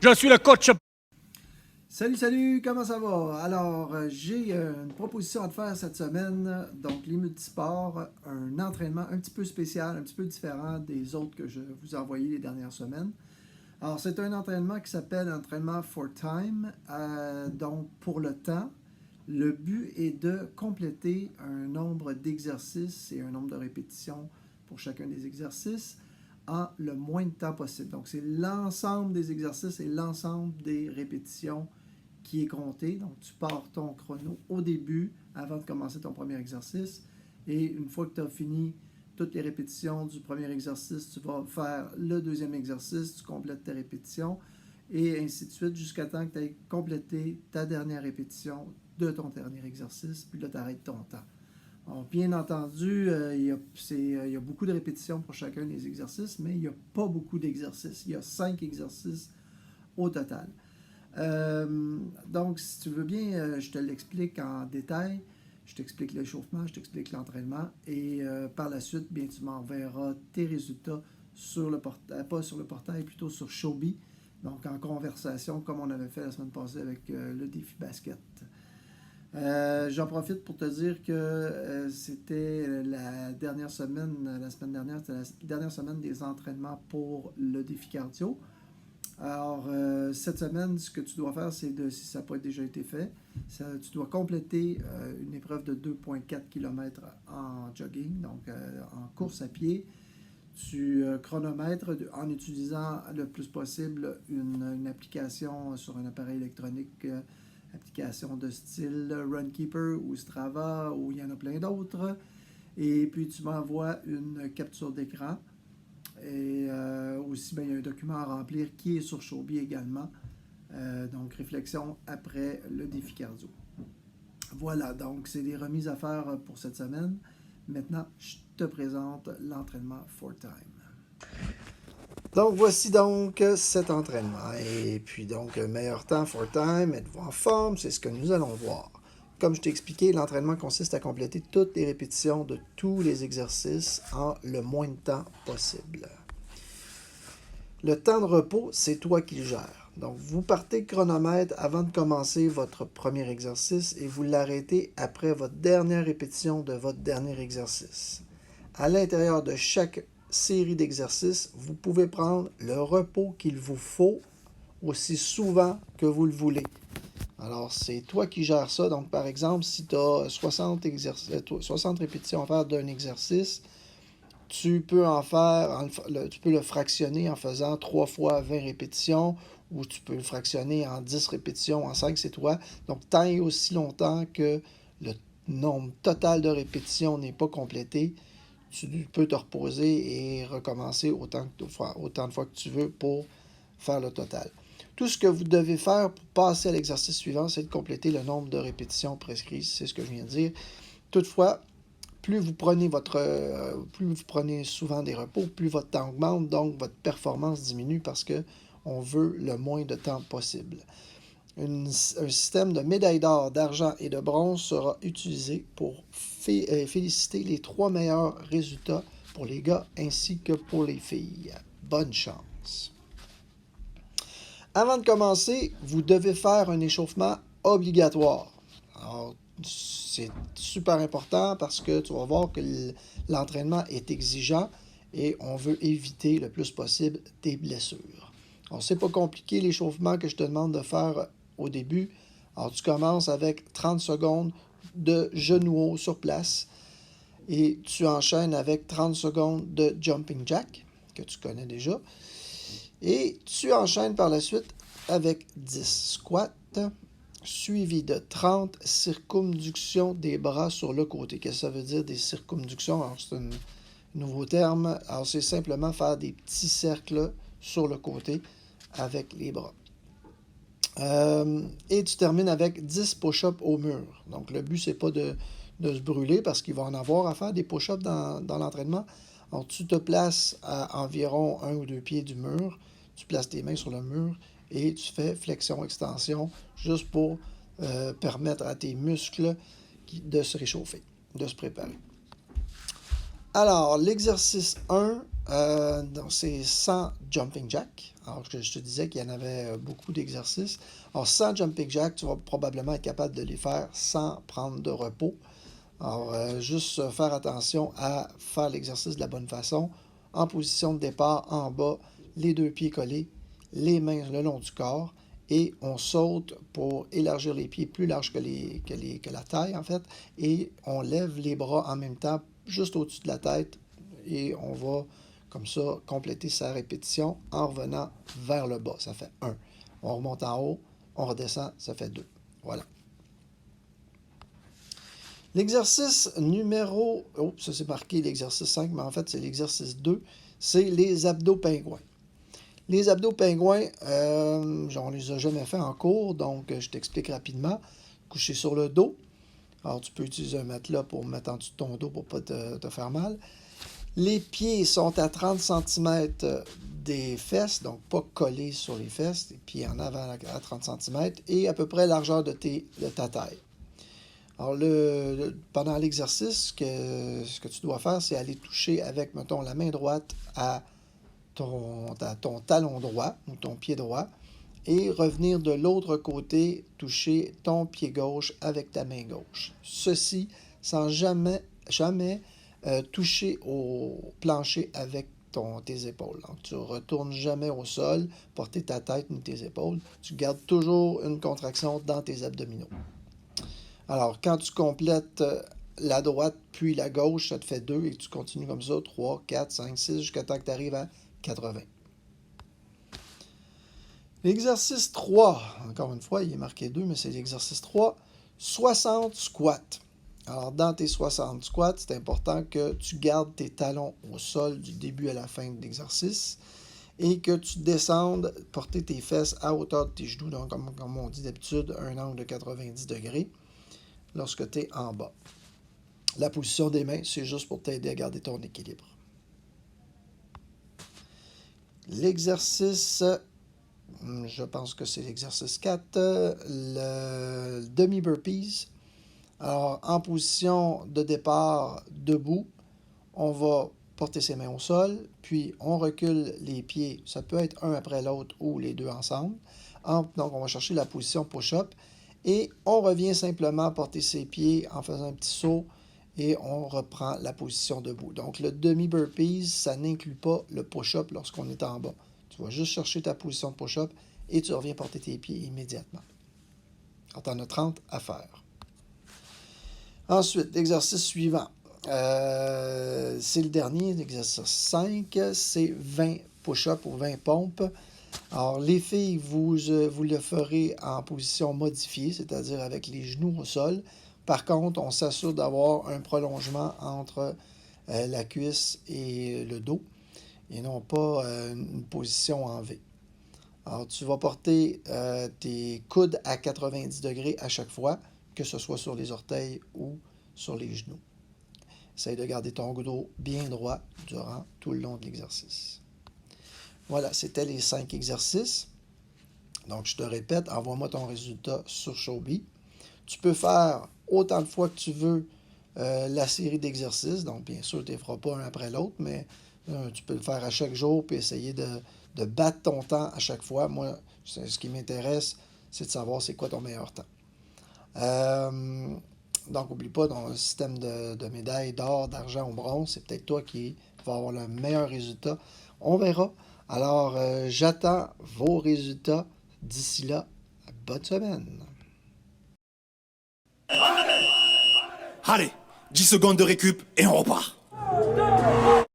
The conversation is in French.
Je suis le coach. Salut, comment ça va? Alors, j'ai une proposition à te faire cette semaine. Donc, les multisports, un entraînement un petit peu spécial, un petit peu différent des autres que je vous ai envoyés les dernières semaines. Alors, c'est un entraînement qui s'appelle entraînement for time, donc pour le temps. Le but est de compléter un nombre d'exercices et un nombre de répétitions pour chacun des exercices en le moins de temps possible. Donc, c'est l'ensemble des exercices et l'ensemble des répétitions qui est compté. Donc, tu pars ton chrono au début avant de commencer ton premier exercice. Et une fois que tu as fini toutes les répétitions du premier exercice, tu vas faire le deuxième exercice, tu complètes tes répétitions et ainsi de suite jusqu'à temps que tu aies complété ta dernière répétition de ton dernier exercice. Puis là, tu arrêtes ton temps. Alors, bien entendu, il y a beaucoup de répétitions pour chacun des exercices, mais il n'y a pas beaucoup d'exercices. Il y a 5 exercices au total. Donc, si tu veux bien, je te l'explique en détail. Je t'explique l'échauffement, je t'explique l'entraînement et par la suite, bien, tu m'enverras tes résultats sur le portail, pas sur le portail, plutôt sur Shobi. Donc, en conversation, comme on avait fait la semaine passée avec le défi basket. J'en profite pour te dire que c'était la dernière semaine, la semaine dernière, c'était la dernière semaine des entraînements pour le défi cardio. Alors, cette semaine, ce que tu dois faire, c'est si ça n'a pas déjà été fait, tu dois compléter une épreuve de 2,4 km en jogging, donc en course à pied. Tu chronomètres en utilisant le plus possible une application sur un appareil électronique, application de style Runkeeper ou Strava, ou il y en a plein d'autres. Et puis, tu m'envoies une capture d'écran. Et aussi, il y a un document à remplir qui est sur Shobi également. Donc, réflexion après le défi cardio. Voilà, donc c'est des remises à faire pour cette semaine. Maintenant, je te présente l'entraînement for time. Donc, voici donc cet entraînement. Et puis, donc, meilleur temps for time, êtes-vous en forme? C'est ce que nous allons voir. Comme je t'ai expliqué, l'entraînement consiste à compléter toutes les répétitions de tous les exercices en le moins de temps possible. Le temps de repos, c'est toi qui le gères. Donc, vous partez le chronomètre avant de commencer votre premier exercice et vous l'arrêtez après votre dernière répétition de votre dernier exercice. À l'intérieur de chaque série d'exercices, vous pouvez prendre le repos qu'il vous faut aussi souvent que vous le voulez. Alors, c'est toi qui gères ça. Donc, par exemple, si tu as 60 répétitions à faire d'un exercice, tu peux tu peux le fractionner en faisant 3 fois 20 répétitions ou tu peux le fractionner en 10 répétitions, en 5, c'est toi. Donc, tant et aussi longtemps que le nombre total de répétitions n'est pas complété, tu peux te reposer et recommencer autant de fois que tu veux pour faire le total. Tout ce que vous devez faire pour passer à l'exercice suivant, c'est de compléter le nombre de répétitions prescrites. C'est ce que je viens de dire. Toutefois, plus vous prenez souvent des repos, plus votre temps augmente, donc votre performance diminue parce qu'on veut le moins de temps possible. Un système de médailles d'or, d'argent et de bronze sera utilisé pour féliciter les 3 meilleurs résultats pour les gars ainsi que pour les filles. Bonne chance! Avant de commencer, vous devez faire un échauffement obligatoire. Alors, c'est super important parce que tu vas voir que l'entraînement est exigeant et on veut éviter le plus possible des blessures. Alors, c'est pas compliqué l'échauffement que je te demande de faire au début. Alors, tu commences avec 30 secondes de genoux hauts sur place et tu enchaînes avec 30 secondes de jumping jack, que tu connais déjà. Et tu enchaînes par la suite avec 10 squats, suivi de 30 circumductions des bras sur le côté. Qu'est-ce que ça veut dire, des circumductions? Alors, c'est un nouveau terme. Alors, c'est simplement faire des petits cercles sur le côté avec les bras. Et tu termines avec 10 push-ups au mur. Donc, le but, c'est pas de se brûler parce qu'il va en avoir à faire des push-ups dans l'entraînement. Alors, tu te places à environ 1 ou 2 pieds du mur. Tu places tes mains sur le mur et tu fais flexion-extension juste pour permettre à tes muscles de se réchauffer, de se préparer. Alors, l'exercice 1, Donc c'est 100 jumping jack. Alors, je te disais qu'il y en avait beaucoup d'exercices. Alors, 100 jumping jack, tu vas probablement être capable de les faire sans prendre de repos. Alors, juste faire attention à faire l'exercice de la bonne façon. En position de départ, en bas, les deux pieds collés, les mains le long du corps. Et on saute pour élargir les pieds plus larges que la taille, en fait. Et on lève les bras en même temps, juste au-dessus de la tête. Et on va, comme ça, compléter sa répétition en revenant vers le bas. Ça fait 1. On remonte en haut, on redescend, ça fait 2. Voilà. L'exercice numéro... Oh, ça c'est marqué l'exercice 5, mais en fait c'est l'exercice 2. C'est les abdos pingouins. Les abdos pingouins, on les a jamais fait en cours, donc je t'explique rapidement. Coucher sur le dos. Alors tu peux utiliser un matelas pour mettre en dessous de ton dos pour ne pas te faire mal. Les pieds sont à 30 cm des fesses, donc pas collés sur les fesses, les pieds en avant à 30 cm, et à peu près la largeur de ta taille. Alors, pendant l'exercice, ce que tu dois faire, c'est aller toucher avec, mettons, la main droite à ton talon droit ou ton pied droit et revenir de l'autre côté, toucher ton pied gauche avec ta main gauche. Ceci sans jamais toucher au plancher avec tes épaules. Donc, tu ne retournes jamais au sol, porter ta tête ni tes épaules. Tu gardes toujours une contraction dans tes abdominaux. Alors, quand tu complètes la droite puis la gauche, ça te fait 2 et tu continues comme ça, 3, 4, 5, 6, jusqu'à temps que tu arrives à 80. L'exercice 3, encore une fois, il est marqué 2, mais c'est l'exercice 3, 60 squats. Alors, dans tes 60 squats, c'est important que tu gardes tes talons au sol du début à la fin de l'exercice et que tu descendes, porter tes fesses à hauteur de tes genoux, donc comme on dit d'habitude, un angle de 90 degrés lorsque tu es en bas. La position des mains, c'est juste pour t'aider à garder ton équilibre. L'exercice, je pense que c'est l'exercice 4, le demi-burpees. Alors, en position de départ debout, on va porter ses mains au sol, puis on recule les pieds. Ça peut être un après l'autre ou les deux ensemble. Donc, on va chercher la position push-up et on revient simplement porter ses pieds en faisant un petit saut et on reprend la position debout. Donc, le demi-burpees, ça n'inclut pas le push-up lorsqu'on est en bas. Tu vas juste chercher ta position de push-up et tu reviens porter tes pieds immédiatement. Alors, tu en as 30 à faire. Ensuite, l'exercice suivant. C'est le dernier, l'exercice 5, c'est 20 push-ups ou 20 pompes. Alors, les filles, vous le ferez en position modifiée, c'est-à-dire avec les genoux au sol. Par contre, on s'assure d'avoir un prolongement entre la cuisse et le dos, et non pas une position en V. Alors, tu vas porter tes coudes à 90 degrés à chaque fois, que ce soit sur les orteils ou sur les genoux. Essaye de garder ton dos bien droit durant tout le long de l'exercice. Voilà, c'était les 5 exercices. Donc, je te répète, envoie-moi ton résultat sur Showbie. Tu peux faire autant de fois que tu veux la série d'exercices. Donc, bien sûr, tu ne les feras pas un après l'autre, mais tu peux le faire à chaque jour puis essayer de battre ton temps à chaque fois. Moi, ce qui m'intéresse, c'est de savoir c'est quoi ton meilleur temps. Donc, n'oublie pas, dans le système de médailles d'or, d'argent ou bronze, c'est peut-être toi qui vas avoir le meilleur résultat. On verra. Alors, j'attends vos résultats. D'ici là, bonne semaine. Allez, 10 secondes de récup et on repart.